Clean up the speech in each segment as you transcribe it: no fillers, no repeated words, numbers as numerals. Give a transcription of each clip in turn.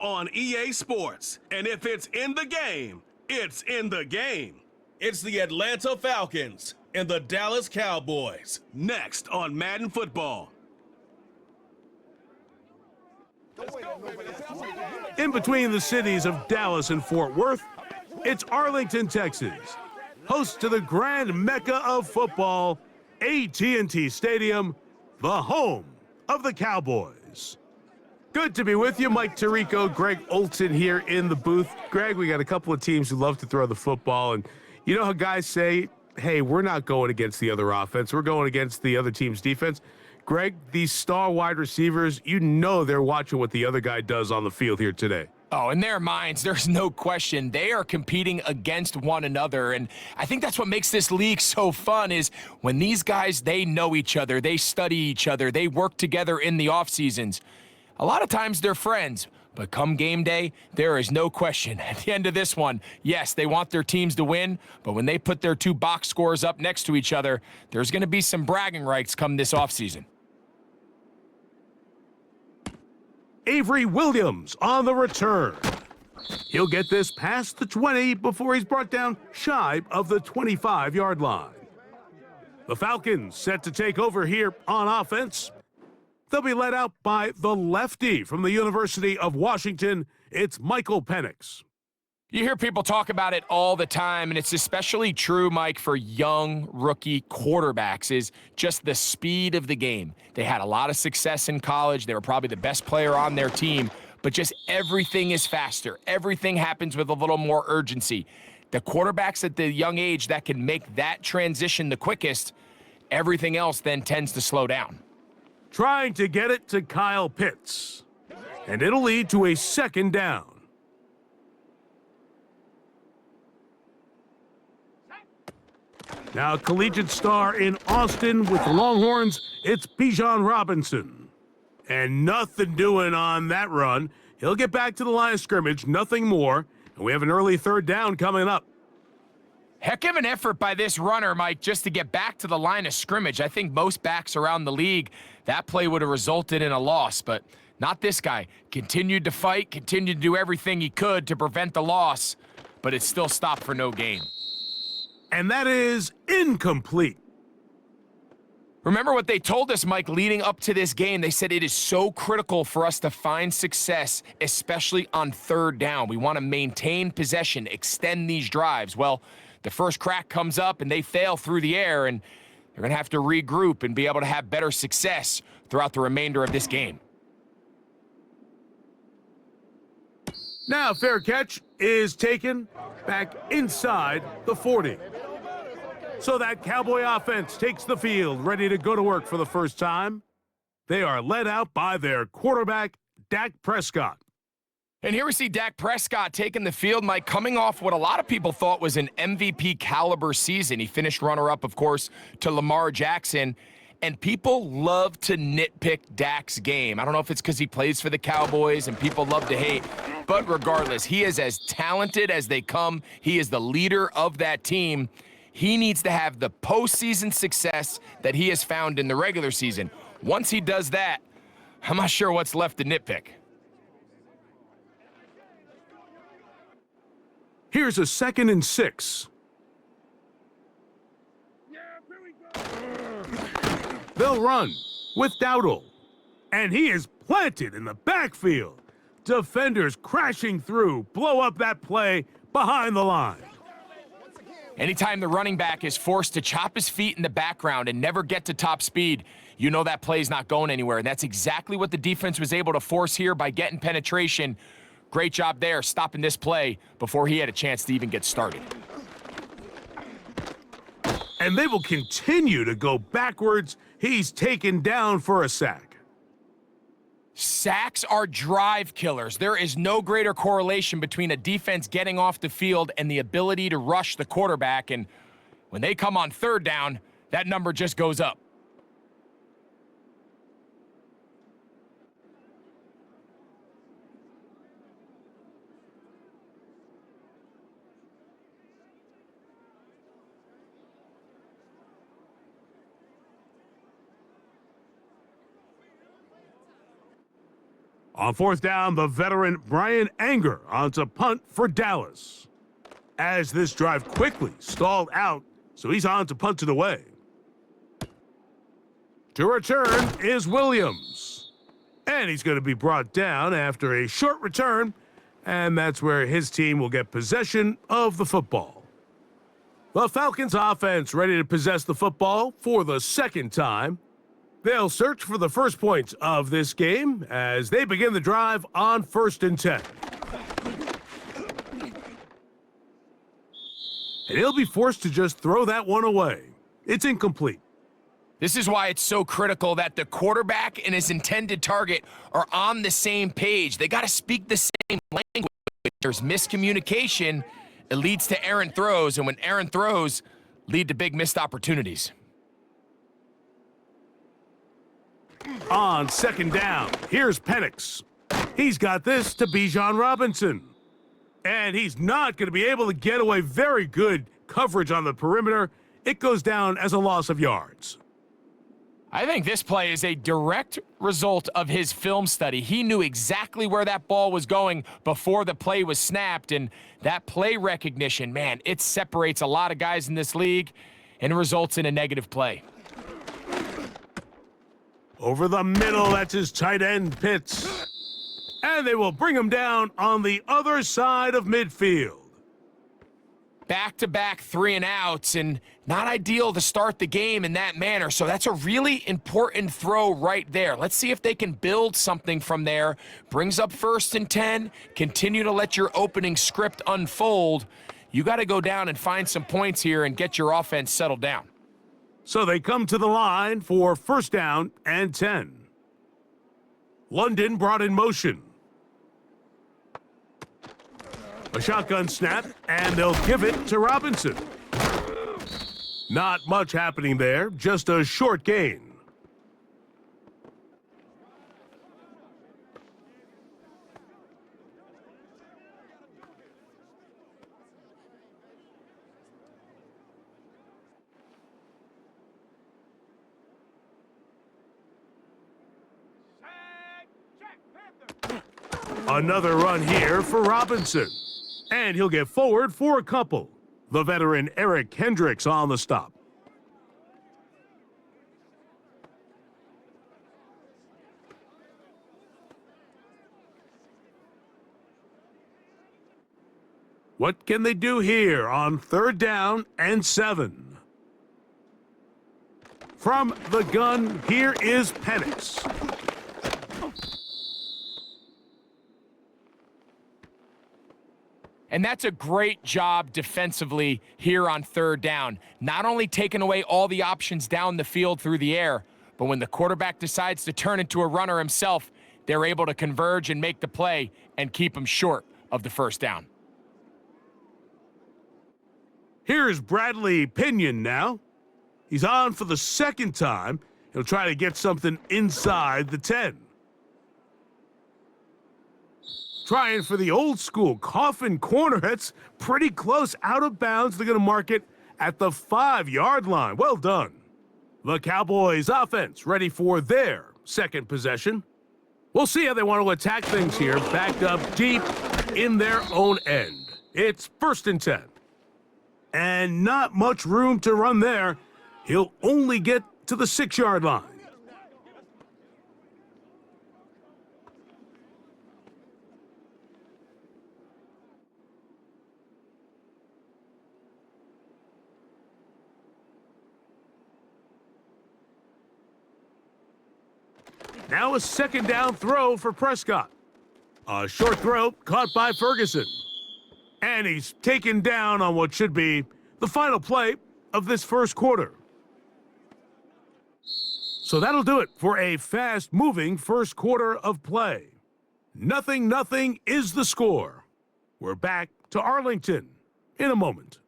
on EA Sports. And if it's in the game, it's in the game. It's the Atlanta Falcons and the Dallas Cowboys. Next on Madden Football. In between the cities of Dallas and Fort Worth, it's Arlington, Texas, host to the grand mecca of football, AT&T Stadium, the home of the Cowboys. Good to be with you, Mike Tirico, Greg Olson here in the booth. Greg, we got a couple of teams who love to throw the football, and you know how guys say, hey, we're not going against the other offense, we're going against the other team's defense. Greg, these star wide receivers, you know they're watching what the other guy does on the field here today. Oh, in their minds, there's no question. They are competing against one another, and I think that's what makes this league so fun is when these guys, they know each other, they study each other, they work together in the off seasons. A lot of times they're friends, but come game day, there is no question. At the end of this one, yes, they want their teams to win, but when they put their two box scores up next to each other, there's going to be some bragging rights come this offseason. Avery Williams on the return. He'll get this past the 20 before he's brought down shy of the 25-yard line. The Falcons set to take over here on offense. They'll be led out by the lefty from the University of Washington. It's Michael Penix. You hear people talk about it all the time, and it's especially true, Mike, for young rookie quarterbacks, is just the speed of the game. They had a lot of success in college. They were probably the best player on their team, but just everything is faster. Everything happens with a little more urgency. The quarterbacks at the young age that can make that transition the quickest, everything else then tends to slow down. Trying to get it to Kyle Pitts, and it'll lead to a second down. Now, collegiate star in Austin with the Longhorns, it's Bijan Robinson. And nothing doing on that run. He'll get back to the line of scrimmage, nothing more. And we have an early third down coming up. Heck of an effort by this runner, Mike, just to get back to the line of scrimmage. I think most backs around the league, that play would have resulted in a loss, but not this guy. Continued to fight, continued to do everything he could to prevent the loss, but it still stopped for no gain. And that is incomplete. Remember what they told us, Mike, leading up to this game. They said it is so critical for us to find success, especially on third down. We want to maintain possession, extend these drives. Well, the first crack comes up and they fail through the air, and they're going to have to regroup and be able to have better success throughout the remainder of this game. Now, fair catch is taken back inside the 40. So that Cowboy offense takes the field, ready to go to work for the first time. They are led out by their quarterback, Dak Prescott. And here we see Dak Prescott taking the field, Mike, coming off what a lot of people thought was an MVP caliber season. He finished runner-up, of course, to Lamar Jackson. And people love to nitpick Dak's game. I don't know if it's because he plays for the Cowboys and people love to hate. But regardless, he is as talented as they come. He is the leader of that team. He needs to have the postseason success that he has found in the regular season. Once he does that, I'm not sure what's left to nitpick. Here's a 2nd and 6. They'll run with Dowdle, and he is planted in the backfield. Defenders crashing through, blow up that play behind the line. Anytime the running back is forced to chop his feet in the background and never get to top speed, you know that play's not going anywhere. And that's exactly what the defense was able to force here by getting penetration. Great job there, stopping this play before he had a chance to even get started. And they will continue to go backwards. He's taken down for a sack. Sacks are drive killers. There is no greater correlation between a defense getting off the field and the ability to rush the quarterback. And when they come on third down, that number just goes up. On fourth down, the veteran Brian Anger onto punt for Dallas. As this drive quickly stalled out, so he's on to punt it away. To return is Williams. And he's going to be brought down after a short return, and that's where his team will get possession of the football. The Falcons offense ready to possess the football for the second time. They'll search for the first points of this game as they begin the drive on 1st and 10. And he'll be forced to just throw that one away. It's incomplete. This is why it's so critical that the quarterback and his intended target are on the same page. They got to speak the same language. There's miscommunication. It leads to errant throws, and when errant throws lead to big missed opportunities. On 2nd down, here's Penix. He's got this to Bijan Robinson. And he's not going to be able to get away. Very good coverage on the perimeter. It goes down as a loss of yards. I think this play is a direct result of his film study. He knew exactly where that ball was going before the play was snapped, and that play recognition, man, it separates a lot of guys in this league and results in a negative play. Over the middle, that's his tight end, Pitts. And they will bring him down on the other side of midfield. Back-to-back 3-and-outs, and not ideal to start the game in that manner. So that's a really important throw right there. Let's see if they can build something from there. Brings up 1st and 10. Continue to let your opening script unfold. You got to go down and find some points here and get your offense settled down. So they come to the line for 1st down and 10. London brought in motion. A shotgun snap, and they'll give it to Robinson. Not much happening there, just a short gain. Another run here for Robinson. And he'll get forward for a couple. The veteran Eric Hendricks on the stop. What can they do here on 3rd down and 7? From the gun, here is Penix. And that's a great job defensively here on 3rd down. Not only taking away all the options down the field through the air, but when the quarterback decides to turn into a runner himself, they're able to converge and make the play and keep him short of the 1st down. Here's Bradley Pinion now. He's on for the 2nd time. He'll try to get something inside the 10. Trying for the old school coffin corner. That's pretty close, out of bounds. They're going to mark it at the 5-yard line. Well done. The Cowboys offense ready for their 2nd possession. We'll see how they want to attack things here. Backed up deep in their own end. It's 1st and 10. And not much room to run there. He'll only get to the 6-yard line. Now a 2nd down throw for Prescott. A short throw caught by Ferguson. And he's taken down on what should be the final play of this 1st quarter. So that'll do it for a fast-moving 1st quarter of play. 0-0 is the score. We're back to Arlington in a moment.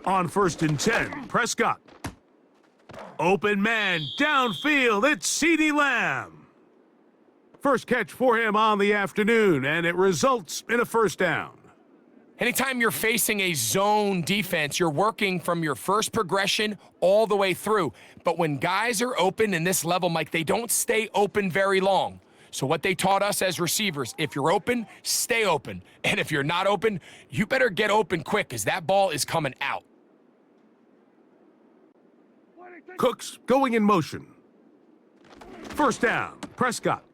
On 1st and 10, Prescott. Open man, downfield, it's CeeDee Lamb. First catch for him on the afternoon, and it results in a first down. Anytime you're facing a zone defense, you're working from your first progression all the way through. But when guys are open in this level, Mike, they don't stay open very long. So what they taught us as receivers, if you're open, stay open. And if you're not open, you better get open quick because that ball is coming out. Cooks going in motion. First down, Prescott.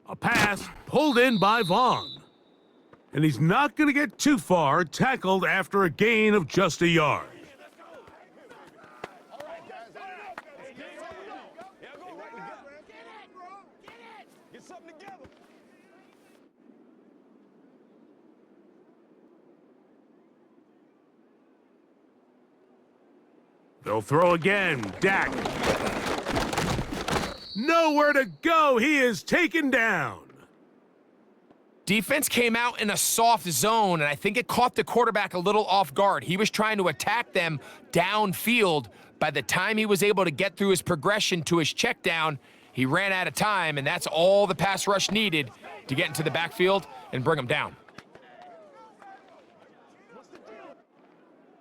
A pass pulled in by Vaughn. And he's not going to get too far, tackled after a gain of just a yard. They'll throw again. Dak. Nowhere to go. He is taken down. Defense came out in a soft zone, and I think it caught the quarterback a little off guard. He was trying to attack them downfield. By the time he was able to get through his progression to his check down, he ran out of time, and that's all the pass rush needed to get into the backfield and bring him down.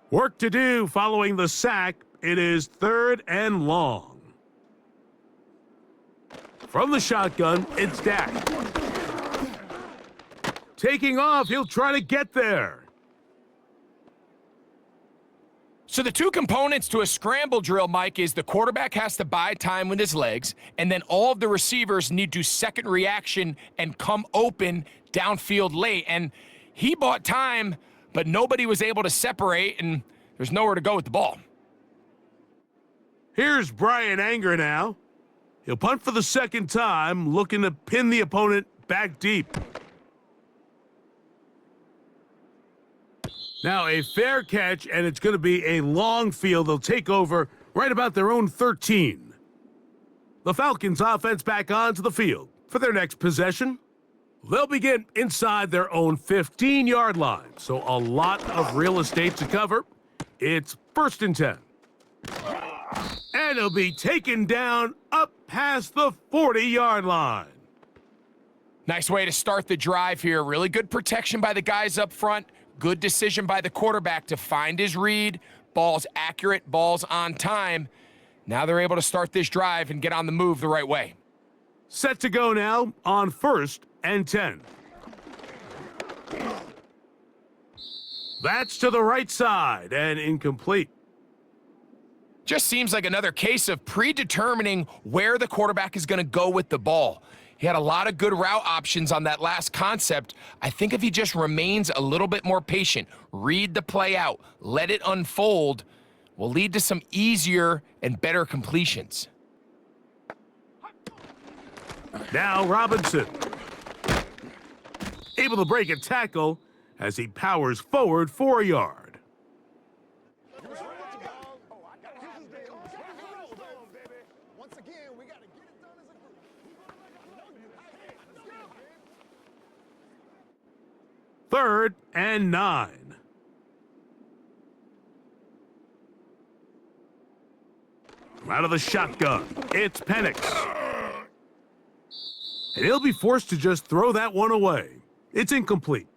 Work to do following the sack. It is 3rd and long. From the shotgun, it's Dak. Taking off, he'll try to get there. So the two components to a scramble drill, Mike, is the quarterback has to buy time with his legs, and then all of the receivers need to second reaction and come open downfield late. And he bought time, but nobody was able to separate, and there's nowhere to go with the ball. Here's Brian Anger now. He'll punt for the second time, looking to pin the opponent back deep. Now a fair catch, and it's going to be a long field. They'll take over right about their own 13. The Falcons offense back onto the field for their next possession. They'll begin inside their own 15-yard line, so a lot of real estate to cover. It's 1st and 10. And he'll be taken down up past the 40-yard line. Nice way to start the drive here. Really good protection by the guys up front. Good decision by the quarterback to find his read. Ball's accurate, ball's on time. Now they're able to start this drive and get on the move the right way. Set to go now on 1st and 10. That's to the right side and incomplete. Just seems like another case of predetermining where the quarterback is going to go with the ball. He had a lot of good route options on that last concept. I think if he just remains a little bit more patient, read the play out, let it unfold, will lead to some easier and better completions. Now Robinson. Able to break a tackle as he powers forward for a yard. Third and 9. Out of the shotgun, it's Penix. And he'll be forced to just throw that one away. It's incomplete.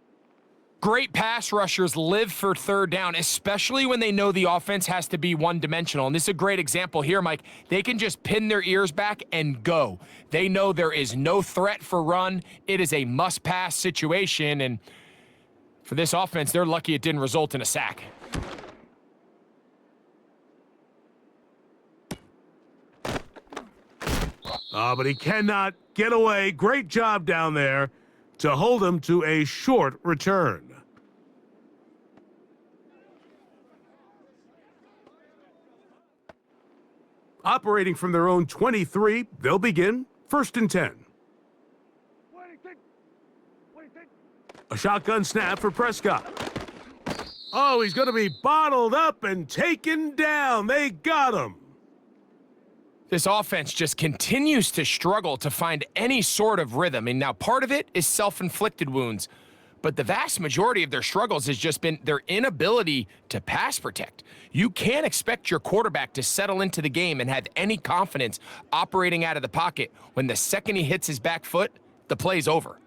Great pass rushers live for 3rd down, especially when they know the offense has to be one-dimensional. And this is a great example here, Mike. They can just pin their ears back and go. They know there is no threat for run. It is a must-pass situation, and for this offense, they're lucky it didn't result in a sack. But he cannot get away. Great job down there to hold him to a short return. Operating from their own 23, they'll begin 1st and 10. A shotgun snap for Prescott. Oh, he's going to be bottled up and taken down. They got him. This offense just continues to struggle to find any sort of rhythm. And now part of it is self-inflicted wounds, but the vast majority of their struggles has just been their inability to pass protect. You can't expect your quarterback to settle into the game and have any confidence operating out of the pocket when the second he hits his back foot, the play's over.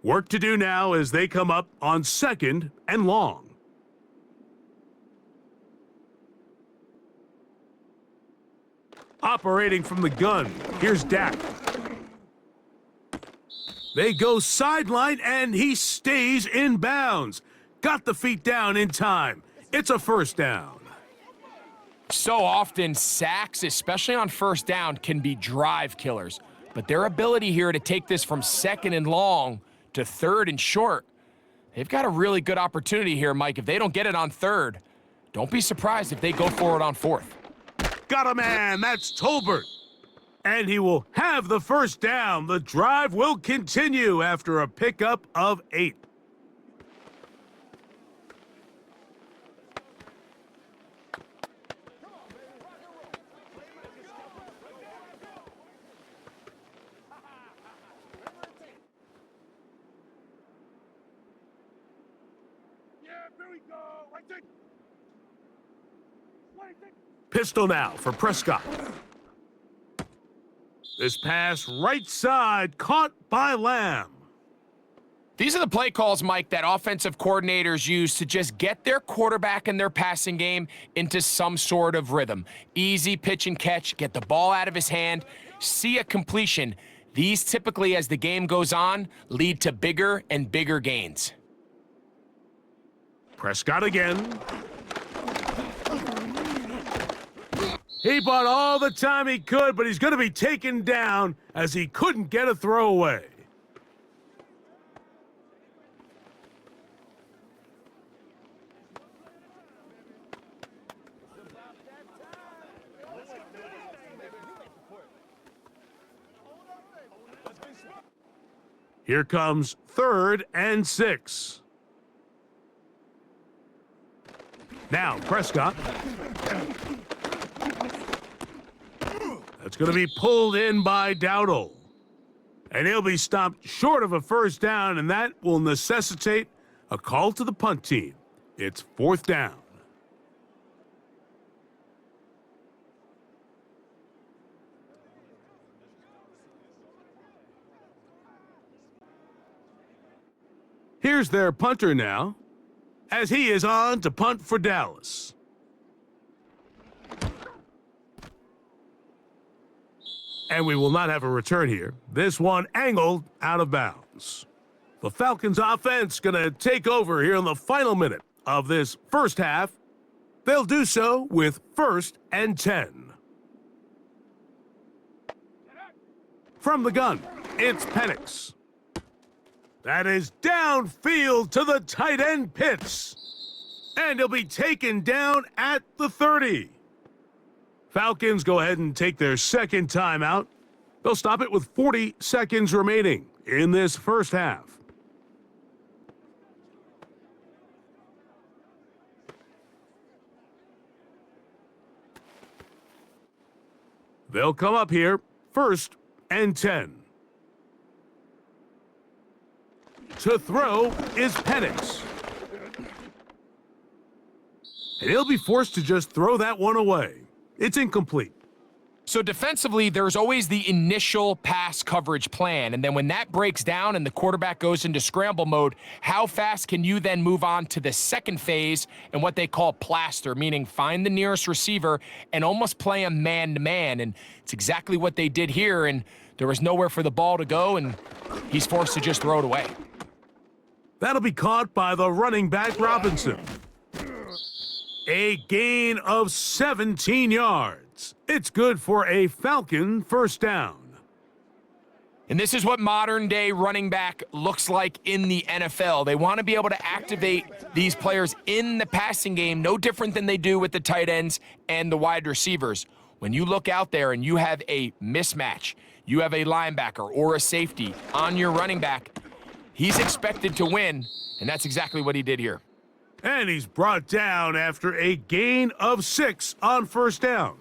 Work to do now as they come up on 2nd and long. Operating from the gun, here's Dak. They go sideline, and he stays in bounds. Got the feet down in time. It's a first down. So often, sacks, especially on first down, can be drive killers. But their ability here to take this from 2nd and long to 3rd and short, they've got a really good opportunity here, Mike. If they don't get it on 3rd, don't be surprised if they go for it on 4th. Got a man, that's Tolbert. And he will have the first down. The drive will continue after a pickup of 8. Pistol now for Prescott. This pass right side caught by Lamb. These are the play calls, Mike, that offensive coordinators use to just get their quarterback and their passing game into some sort of rhythm. Easy pitch and catch, get the ball out of his hand, see a completion. These typically, as the game goes on, lead to bigger and bigger gains. Prescott again. He bought all the time he could, but he's going to be taken down as he couldn't get a throwaway. Here comes 3rd and 6. Now Prescott. That's going to be pulled in by Dowdle. And he'll be stopped short of a first down, and that will necessitate a call to the punt team. It's 4th down. Here's their punter now, as he is on to punt for Dallas. And we will not have a return here. This one angled out of bounds. The Falcons offense going to take over here in the final minute of this first half. They'll do so with 1st and 10. From the gun, it's Penix. That is downfield to the tight end Pitts. And he'll be taken down at the 30. Falcons go ahead and take their 2nd timeout. They'll stop it with 40 seconds remaining in this first half. They'll come up here, 1st and 10. To throw is Penix. And he'll be forced to just throw that one away. It's incomplete. So defensively, there's always the initial pass coverage plan, and then when that breaks down and the quarterback goes into scramble mode, how fast can you then move on to the second phase and what they call plaster, meaning find the nearest receiver and almost play him man-to-man, and it's exactly what they did here, and there was nowhere for the ball to go, and he's forced to just throw it away. That'll be caught by the running back Robinson. A gain of 17 yards. It's good for a Falcon first down. And this is what modern-day running back looks like in the NFL. They want to be able to activate these players in the passing game, no different than they do with the tight ends and the wide receivers. When you look out there and you have a mismatch, you have a linebacker or a safety on your running back, he's expected to win, and that's exactly what he did here. And he's brought down after a gain of 6 on first down.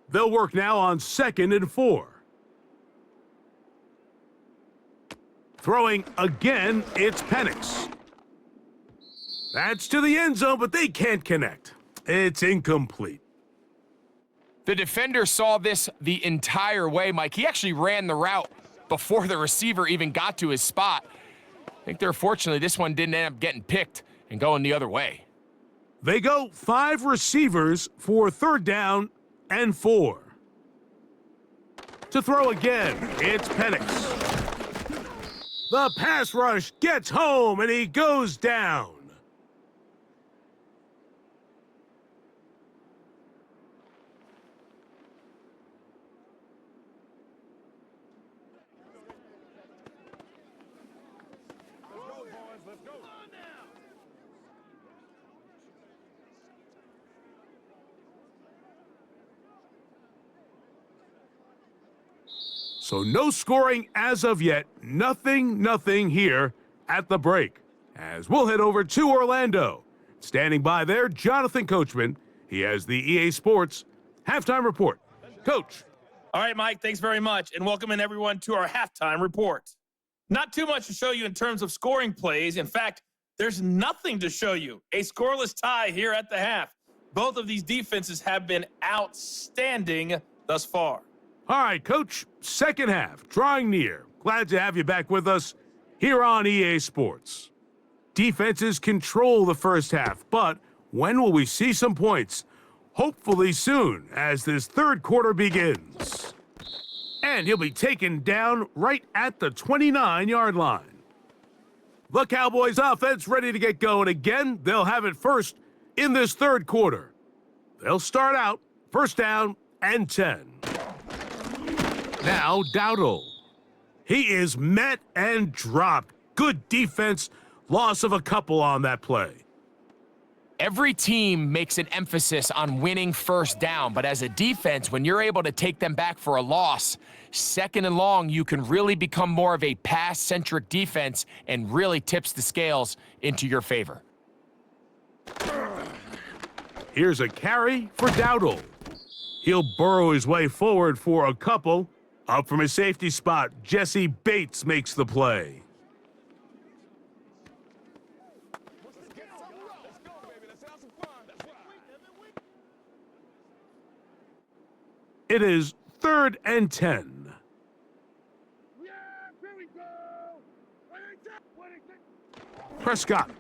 They'll work now on 2nd and 4. Throwing again, it's Penix. That's to the end zone, but they can't connect. It's incomplete. The defender saw this the entire way, Mike. He actually ran the route before the receiver even got to his spot. I think they're fortunately this one didn't end up getting picked and going the other way. They go 5 receivers for 3rd down and 4. To throw again, it's Penix. The pass rush gets home and he goes down. So no scoring as of yet. Nothing here at the break. As we'll head over to Orlando. Standing by there, Jonathan Coachman. He has the EA Sports halftime report. Coach. All right, Mike, thanks very much. And welcome in everyone to our halftime report. Not too much to show you in terms of scoring plays. In fact, there's nothing to show you. A scoreless tie here at the half. Both of these defenses have been outstanding thus far. All right, Coach, 2nd half, drawing near. Glad to have you back with us here on EA Sports. Defenses control the first half, but when will we see some points? Hopefully soon, as this 3rd quarter begins. And he'll be taken down right at the 29-yard line. The Cowboys offense ready to get going again. They'll have it first in this 3rd quarter. They'll start out 1st down and 10. Now Dowdle. He is met and dropped. Good defense. Loss of a couple on that play. Every team makes an emphasis on winning 1st down, but as a defense, when you're able to take them back for a loss, 2nd and long, you can really become more of a pass-centric defense and really tips the scales into your favor. Here's a carry for Dowdle. He'll burrow his way forward for a couple. Up from his safety spot, Jesse Bates makes the play. It is 3rd and 10. Prescott.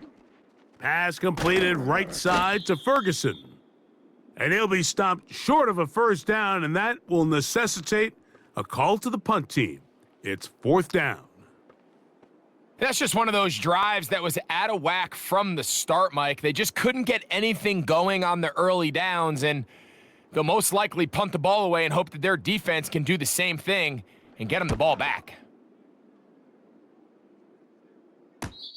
Pass completed right side to Ferguson. And he'll be stopped short of a 1st down, and that will necessitate a call to the punt team. It's 4th down. That's just one of those drives that was out of whack from the start, Mike. They just couldn't get anything going on the early downs, and they'll most likely punt the ball away and hope that their defense can do the same thing and get them the ball back.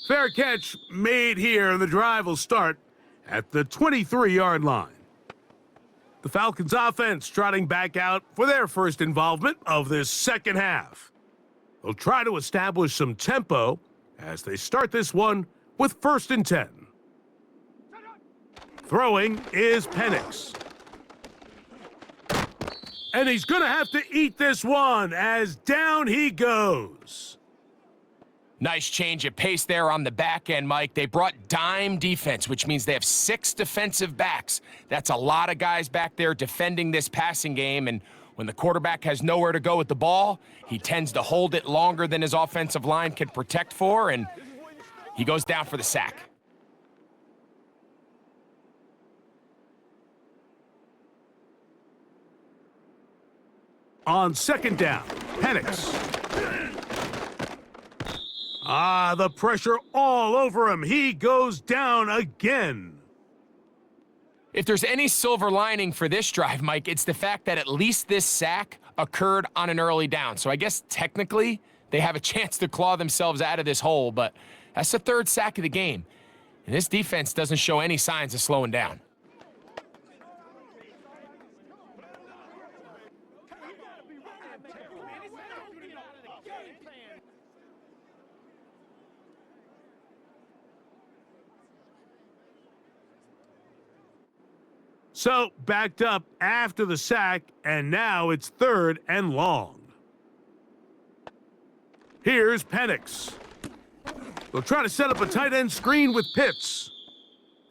Fair catch made here, and the drive will start at the 23-yard line. The Falcons offense trotting back out for their first involvement of this 2nd half. They'll try to establish some tempo as they start this one with 1st and 10. Throwing is Penix. And he's going to have to eat this one as down he goes. Nice change of pace there on the back end, Mike. They brought dime defense, which means they have 6 defensive backs. That's a lot of guys back there defending this passing game, and when the quarterback has nowhere to go with the ball, he tends to hold it longer than his offensive line can protect for, and he goes down for the sack. On 2nd down, Penix. The pressure all over him. He goes down again. If there's any silver lining for this drive, Mike, it's the fact that at least this sack occurred on an early down. So I guess technically they have a chance to claw themselves out of this hole, but that's the 3rd sack of the game. And this defense doesn't show any signs of slowing down. So backed up after the sack, and now it's 3rd and long. Here's Penix. They'll try to set up a tight end screen with Pitts.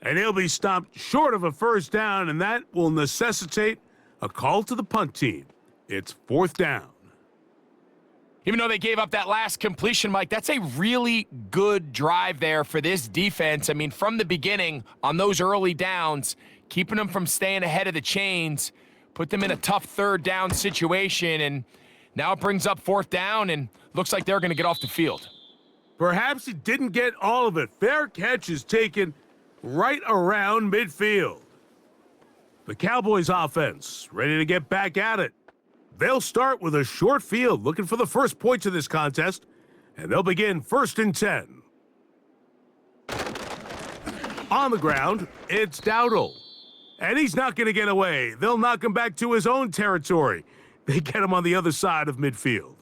And he'll be stopped short of a first down, and that will necessitate a call to the punt team. It's 4th down. Even though they gave up that last completion, Mike, that's a really good drive there for this defense. I mean, from the beginning, on those early downs, keeping them from staying ahead of the chains, put them in a tough 3rd down situation, and now it brings up 4th down, and looks like they're going to get off the field. Perhaps he didn't get all of it. Fair catch is taken right around midfield. The Cowboys offense ready to get back at it. They'll start with a short field, looking for the first points of this contest, and they'll begin 1st and 10. On the ground, it's Dowdle. And he's not going to get away. They'll knock him back to his own territory. They get him on the other side of midfield.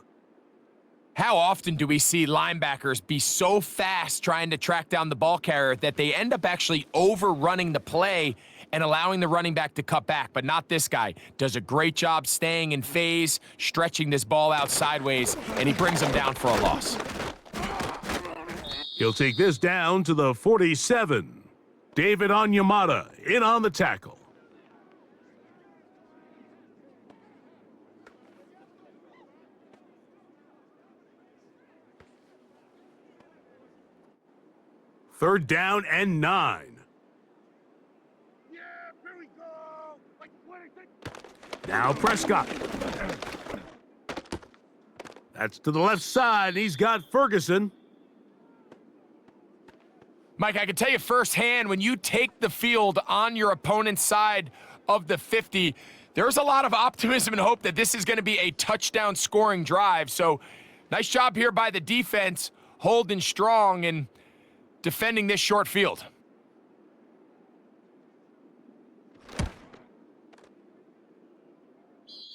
How often do we see linebackers be so fast trying to track down the ball carrier that they end up actually overrunning the play and allowing the running back to cut back? But not this guy. Does a great job staying in phase, stretching this ball out sideways, and he brings him down for a loss. He'll take this down to the 47. David Onyemata in on the tackle. Third down and 9. Now Prescott. That's to the left side. He's got Ferguson. Mike, I can tell you firsthand, when you take the field on your opponent's side of the 50, there's a lot of optimism and hope that this is going to be a touchdown scoring drive. So nice job here by the defense, holding strong and defending this short field.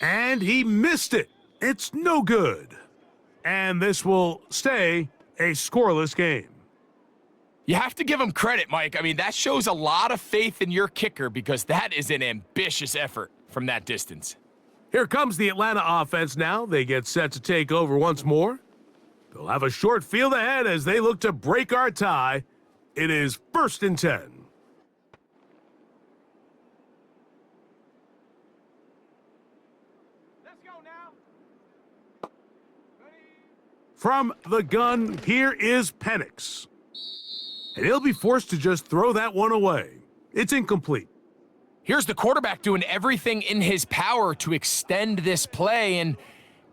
And he missed it. It's no good. And this will stay a scoreless game. You have to give him credit, Mike. I mean, that shows a lot of faith in your kicker because that is an ambitious effort from that distance. Here comes the Atlanta offense now. They get set to take over once more. They'll have a short field ahead as they look to break our tie. It is 1st and 10. Let's go now. From the gun, here is Penix. And he'll be forced to just throw that one away. It's incomplete. Here's the quarterback doing everything in his power to extend this play, and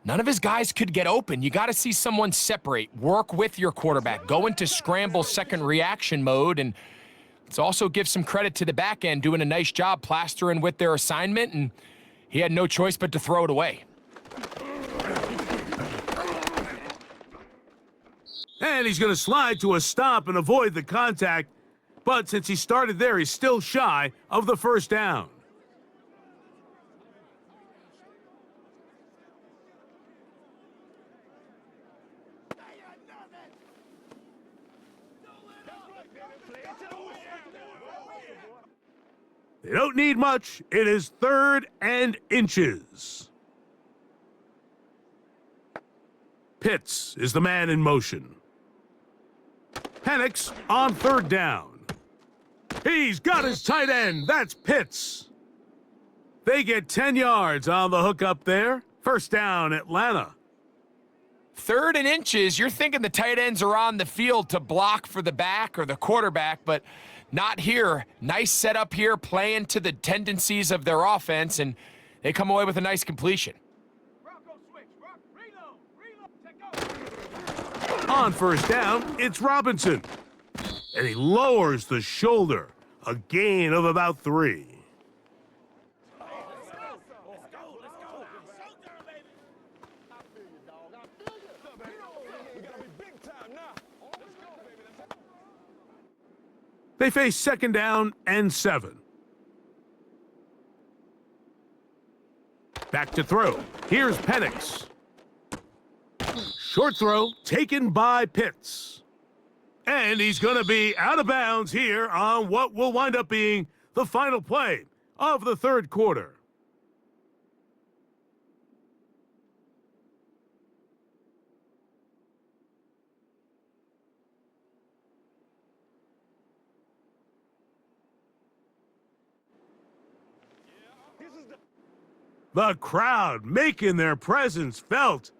none of his guys could get open. You got to see someone separate, work with your quarterback, go into scramble second reaction mode, and let's also give some credit to the back end doing a nice job plastering with their assignment, and he had no choice but to throw it away. And he's going to slide to a stop and avoid the contact. But since he started there, he's still shy of the first down. They don't need much. It is 3rd and inches. Pitts is the man in motion. Penix on 3rd down. He's got his tight end. That's Pitts. They get 10 yards on the hookup there. First down, Atlanta. 3rd and inches, you're thinking the tight ends are on the field to block for the back or the quarterback, but not here. Nice setup here, playing to the tendencies of their offense, and they come away with a nice completion. On first down, it's Robinson. And he lowers the shoulder. A gain of about 3. They face 2nd down and 7. Back to throw. Here's Penix. Short throw taken by Pitts. And he's going to be out of bounds here on what will wind up being the final play of the third quarter. The crowd making their presence felt.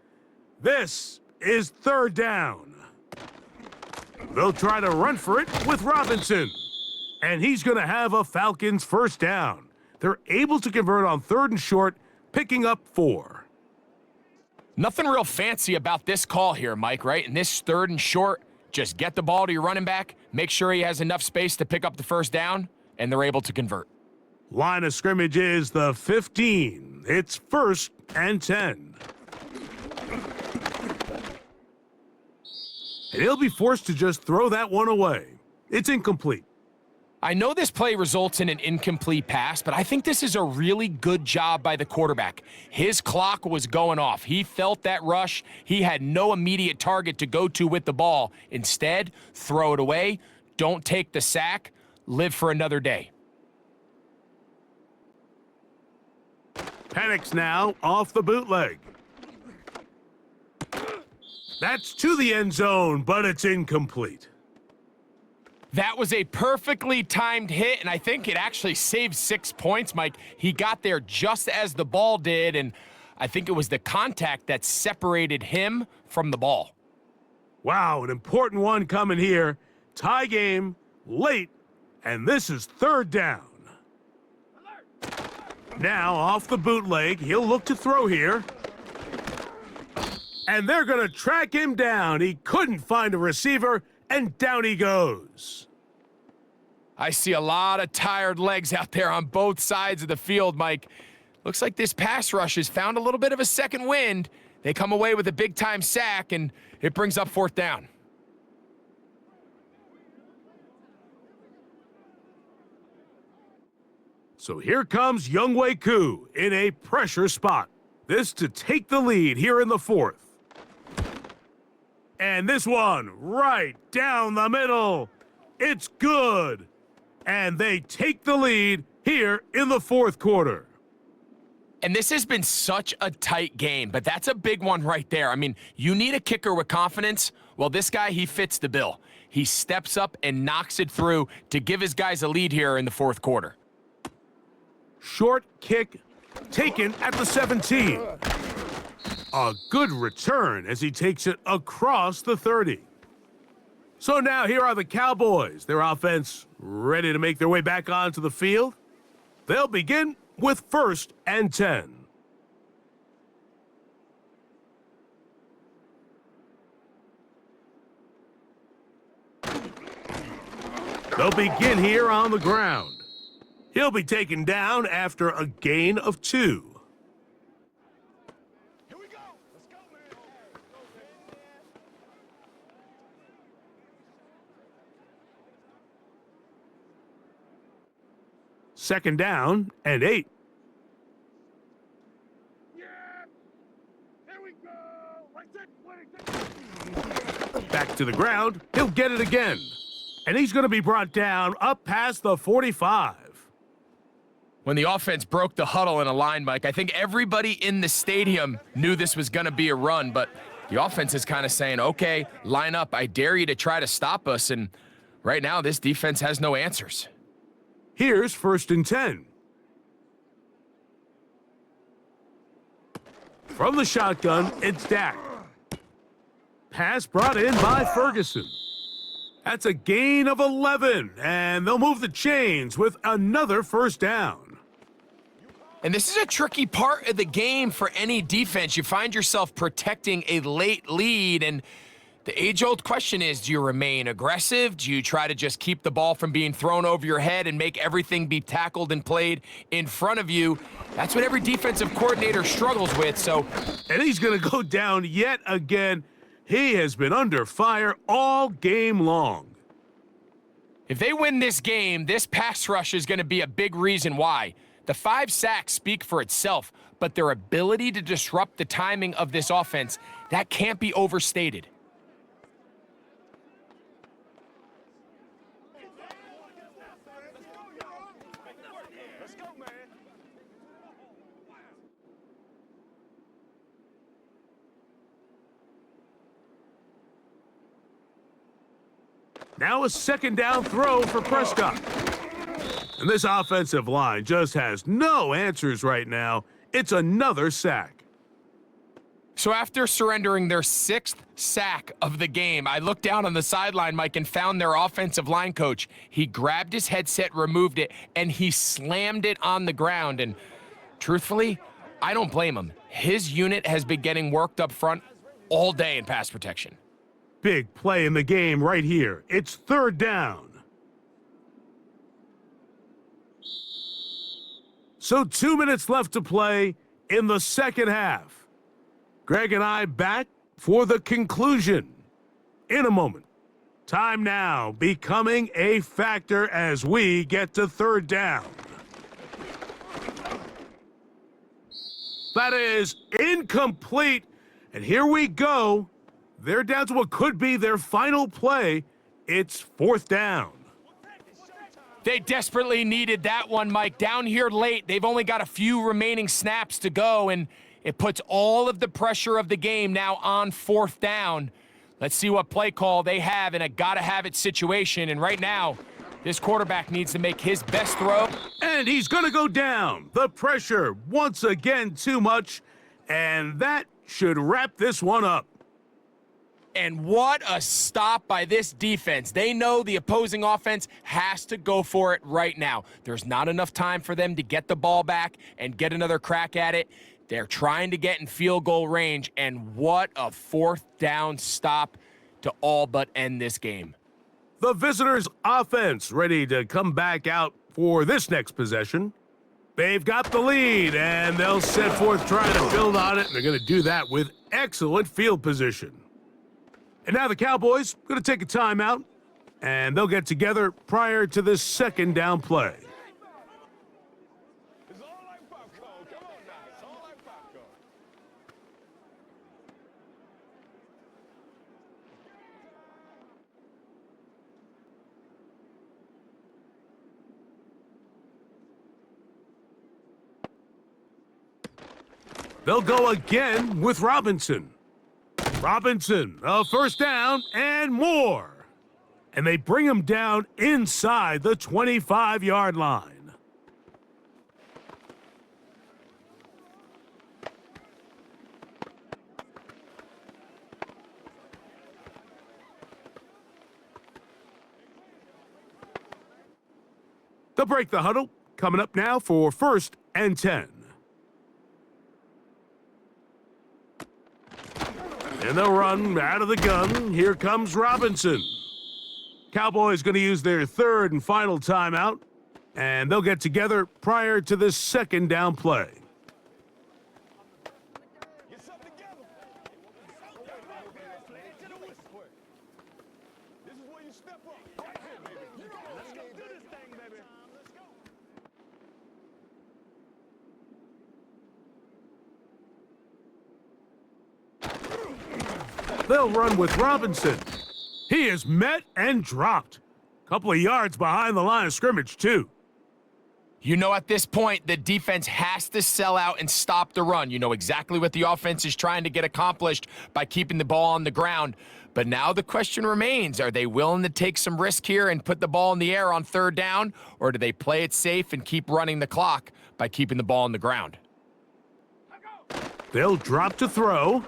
This is third down. They'll try to run for it with Robinson. And he's going to have a Falcons first down. They're able to convert on third and short, picking up 4. Nothing real fancy about this call here, Mike, right? In this third and short, just get the ball to your running back, make sure he has enough space to pick up the first down, and they're able to convert. Line of scrimmage is the 15. It's 1st and 10. And he'll be forced to just throw that one away. It's incomplete. I know this play results in an incomplete pass, but I think this is a really good job by the quarterback. His clock was going off. He felt that rush. He had no immediate target to go to with the ball. Instead, throw it away. Don't take the sack. Live for another day. Panics now off the bootleg. That's to the end zone, but it's incomplete. That was a perfectly timed hit, and I think it actually saved 6 points, Mike. He got there just as the ball did, and I think it was the contact that separated him from the ball. Wow, an important one coming here. Tie game, late, and this is third down. Now, off the bootleg, he'll look to throw here. And they're going to track him down. He couldn't find a receiver, and down he goes. I see a lot of tired legs out there on both sides of the field, Mike. Looks like this pass rush has found a little bit of a second wind. They come away with a big-time sack, and it brings up fourth down. So here comes Younghoe Koo in a pressure spot. This to take the lead here in the fourth. And this one right down the middle. It's good. And they take the lead here in the fourth quarter. And this has been such a tight game, but that's a big one right there. I mean, you need a kicker with confidence. Well, this guy, he fits the bill. He steps up and knocks it through to give his guys a lead here in the fourth quarter. Short kick taken at the 17. A good return as he takes it across the 30. So now here are the Cowboys. Their offense ready to make their way back onto the field. They'll begin with 1st and 10. They'll begin here on the ground. He'll be taken down after a gain of 2. Here we go. Let's go, man. Second down and 8. Yeah. Here we go. Right there. Back to the ground. He'll get it again. And he's going to be brought down up past the 45. When the offense broke the huddle in a line, Mike, I think everybody in the stadium knew this was going to be a run, but the offense is kind of saying, okay, line up. I dare you to try to stop us. And right now, this defense has no answers. Here's 1st and 10. From the shotgun, it's Dak. Pass brought in by Ferguson. That's a gain of 11, and they'll move the chains with another first down. And this is a tricky part of the game for any defense. You find yourself protecting a late lead, and the age-old question is, do you remain aggressive? Do you try to just keep the ball from being thrown over your head and make everything be tackled and played in front of you? That's what every defensive coordinator struggles with, so. And he's going to go down yet again. He has been under fire all game long. If they win this game, this pass rush is going to be a big reason why. The 5 sacks speak for itself, but their ability to disrupt the timing of this offense, that can't be overstated. Let's go, man. Now a second down throw for Prescott. And this offensive line just has no answers right now. It's another sack. So after surrendering their 6th sack of the game, I looked down on the sideline, Mike, and found their offensive line coach. He grabbed his headset, removed it, and he slammed it on the ground. And truthfully, I don't blame him. His unit has been getting worked up front all day in pass protection. Big play in the game right here. It's third down. So 2 minutes left to play in the second half. Greg and I back for the conclusion in a moment. Time now becoming a factor as we get to third down. That is incomplete. And here we go. They're down to what could be their final play. It's fourth down. They desperately needed that one, Mike. Down here late, they've only got a few remaining snaps to go, and it puts all of the pressure of the game now on fourth down. Let's see what play call they have in a gotta-have-it situation. And right now, this quarterback needs to make his best throw. And he's going to go down. The pressure, once again, too much. And that should wrap this one up. And what a stop by this defense. They know the opposing offense has to go for it right now. There's not enough time for them to get the ball back and get another crack at it. They're trying to get in field goal range, and what a fourth down stop to all but end this game. The visitors' offense ready to come back out for this next possession. They've got the lead, and they'll set forth trying to build on it, and they're going to do that with excellent field position. And now the Cowboys going to take a timeout, and they'll get together prior to this second down play. It's all like popcorn. Come on now. It's all like popcorn. They'll go again with Robinson. Robinson, a first down and more. And they bring him down inside the 25-yard line. They'll break the huddle. Coming up now for 1st and 10. And they'll run out of the gun. Here comes Robinson. Cowboys going to use their third and final timeout, and they'll get together prior to this second down play. Get something together. This is where you step up. Right here, baby. Let's go do this thing, baby. Let's go. They'll run with Robinson. He is met and dropped. Couple of yards behind the line of scrimmage, too. You know, at this point, the defense has to sell out and stop the run. You know exactly what the offense is trying to get accomplished by keeping the ball on the ground. But now the question remains, are they willing to take some risk here and put the ball in the air on third down, or do they play it safe and keep running the clock by keeping the ball on the ground? They'll drop to throw.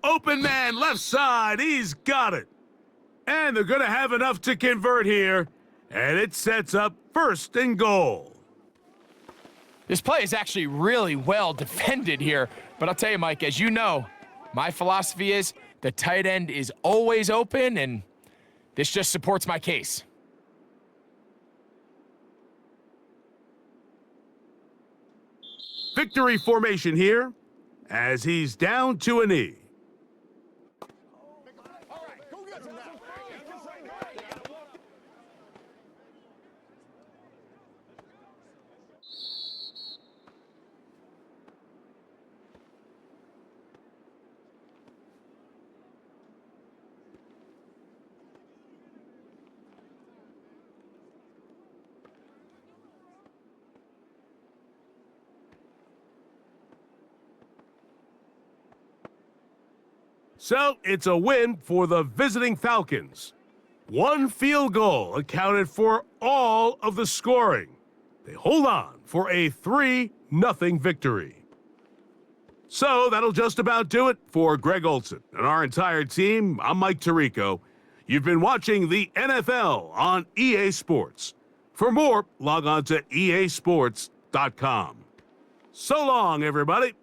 Open man, left side, he's got it. And they're going to have enough to convert here. And it sets up 1st and goal. This play is actually really well defended here. But I'll tell you, Mike, as you know, my philosophy is the tight end is always open, and this just supports my case. Victory formation here as he's down to a knee. All right, go get him now. So it's a win for the visiting Falcons. One field goal accounted for all of the scoring. They hold on for a 3-0 victory. So that'll just about do it for Greg Olson and our entire team. I'm Mike Tirico. You've been watching the NFL on EA Sports. For more, log on to easports.com. So long, everybody.